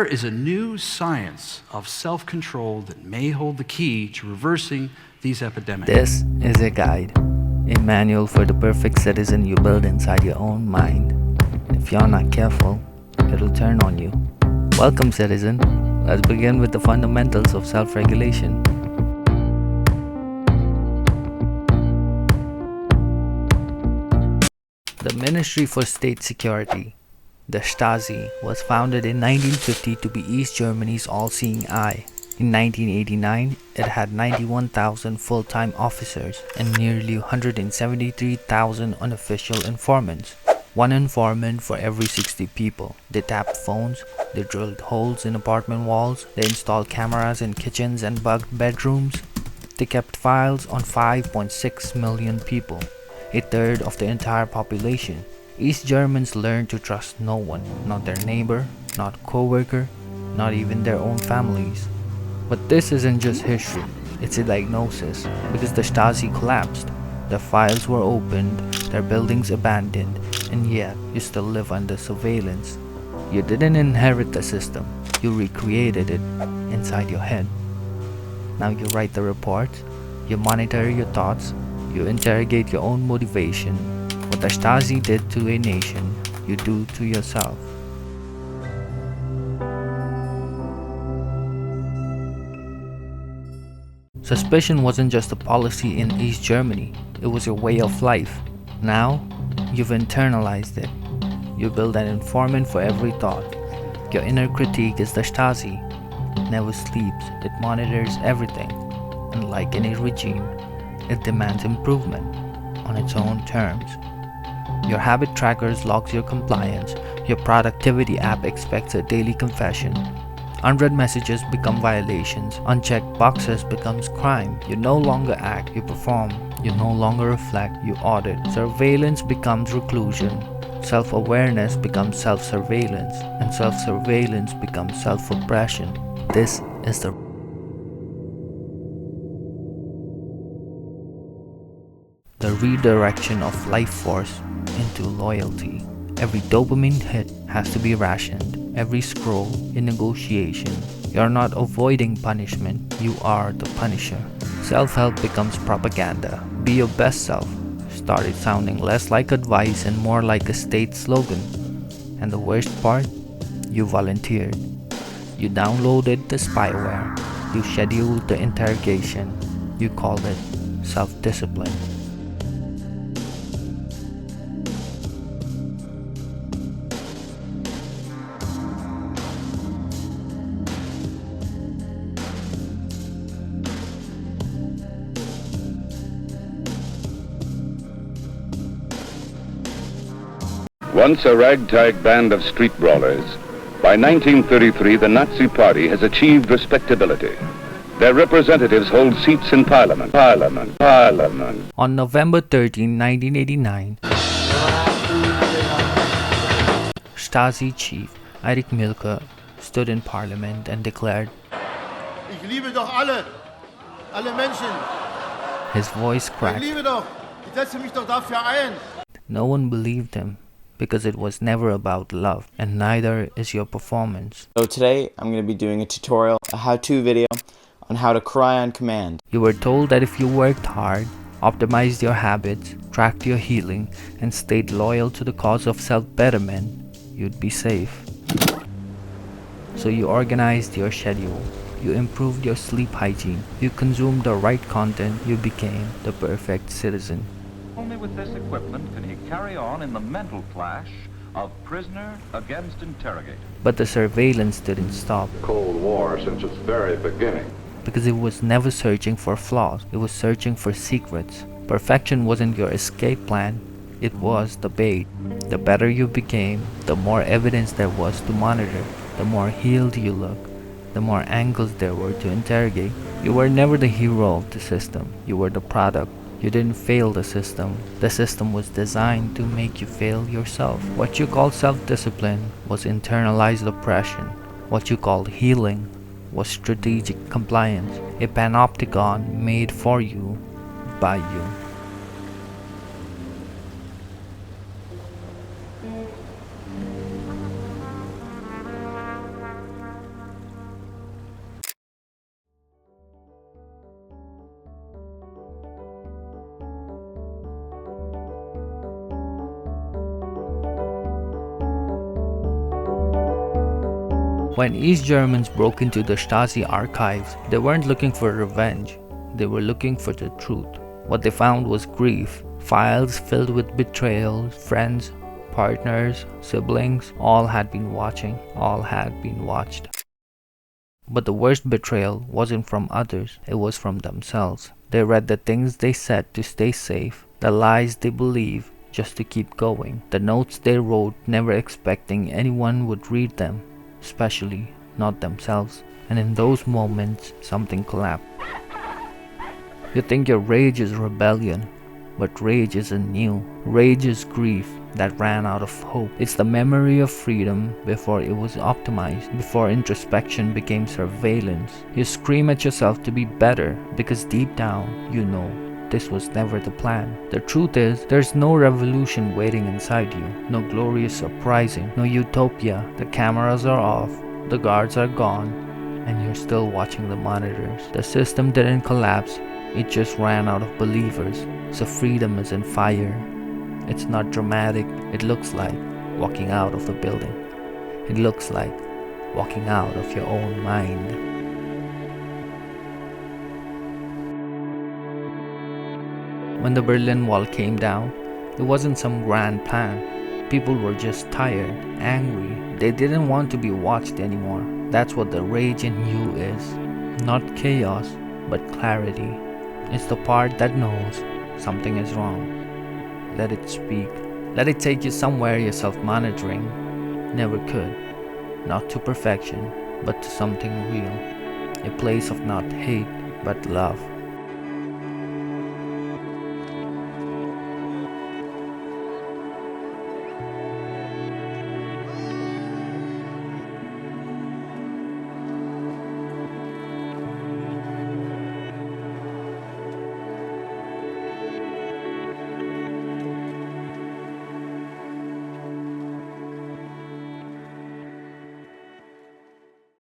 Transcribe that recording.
is a new science of self-control that may hold the key to reversing these epidemics. This is a guide, a manual for the perfect citizen you build inside your own mind. If you're not careful, it'll turn on you. Welcome, citizen. Let's begin with the fundamentals of self-regulation. The Ministry for State Security, the Stasi, was founded in 1950 to be East Germany's all-seeing eye. In 1989, it had 91,000 full-time officers and nearly 173,000 unofficial informants. One informant for every 60 people. They tapped phones, they drilled holes in apartment walls, they installed cameras in kitchens and bugged bedrooms. They kept files on 5.6 million people, a third of the entire population. East Germans learned to trust no one, not their neighbor, not co-worker, not even their own families. But this isn't just history, it's a diagnosis, because the Stasi collapsed. Their files were opened, their buildings abandoned, and yet you still live under surveillance. You didn't inherit the system, you recreated it inside your head. Now you write the reports, you monitor your thoughts, you interrogate your own motivation. What the Stasi did to a nation, you do to yourself. Suspicion wasn't just a policy in East Germany, it was a way of life. Now, you've internalized it. You build an informant for every thought. Your inner critique is the Stasi. It never sleeps, it monitors everything. And like any regime, it demands improvement on its own terms. Your habit trackers logs your compliance. Your productivity app expects a daily confession. Unread messages become violations. Unchecked boxes becomes crime. You no longer act, you perform. You no longer reflect, you audit. Surveillance becomes reclusion. Self-awareness becomes self-surveillance. And self-surveillance becomes self-oppression. This is the redirection of life force into loyalty. Every dopamine hit has to be rationed. Every scroll a negotiation. You're not avoiding punishment, you are the punisher. Self-help becomes propaganda. Be your best self started sounding less like advice and more like a state slogan. And the worst part? You volunteered. You downloaded the spyware. You scheduled the interrogation. You called it self-discipline. Once a ragtag band of street brawlers, by 1933 the Nazi Party has achieved respectability. Their representatives hold seats in Parliament. On November 13, 1989, Stasi chief Erich Mielke stood in Parliament and declared, Ich liebe doch alle Menschen. His voice cracked. Ich liebe doch, ich setze mich doch dafür ein. No one believed him, because it was never about love, and neither is your performance. So today, I'm going to be doing a tutorial, a how-to video on how to cry on command. You were told that if you worked hard, optimized your habits, tracked your healing, and stayed loyal to the cause of self-betterment, you'd be safe. So you organized your schedule, you improved your sleep hygiene, you consumed the right content, you became the perfect citizen. Only with this equipment can he carry on in the mental clash of prisoner against interrogator. But the surveillance didn't stop. Cold War since its very beginning. Because it was never searching for flaws, it was searching for secrets. Perfection wasn't your escape plan, it was the bait. The better you became, the more evidence there was to monitor, the more healed you look, the more angles there were to interrogate. You were never the hero of the system, you were the product. You didn't fail the system. The system was designed to make you fail yourself. What you call self-discipline was internalized oppression. What you called healing was strategic compliance, a panopticon made for you by you. When East Germans broke into the Stasi archives, they weren't looking for revenge, they were looking for the truth. What they found was grief, files filled with betrayals, friends, partners, siblings, all had been watching, all had been watched. But the worst betrayal wasn't from others, it was from themselves. They read the things they said to stay safe, the lies they believed just to keep going, the notes they wrote never expecting anyone would read them, especially not themselves. And in those moments, something collapsed. You think your rage is rebellion, but rage isn't new. Rage is grief that ran out of hope. It's the memory of freedom before it was optimized, before introspection became surveillance. You scream at yourself to be better because deep down you know this was never the plan. The truth is, there's no revolution waiting inside you, no glorious uprising, no utopia. The cameras are off, the guards are gone, and you're still watching the monitors. The system didn't collapse, it just ran out of believers. So freedom is in fire. It's not dramatic. It looks like walking out of the building. It looks like walking out of your own mind. When the Berlin Wall came down, it wasn't some grand plan. People were just tired, angry. They didn't want to be watched anymore. That's what the rage in you is. Not chaos, but clarity. It's the part that knows something is wrong. Let it speak. Let it take you somewhere your self-monitoring never could. Not to perfection, but to something real. A place of not hate, but love.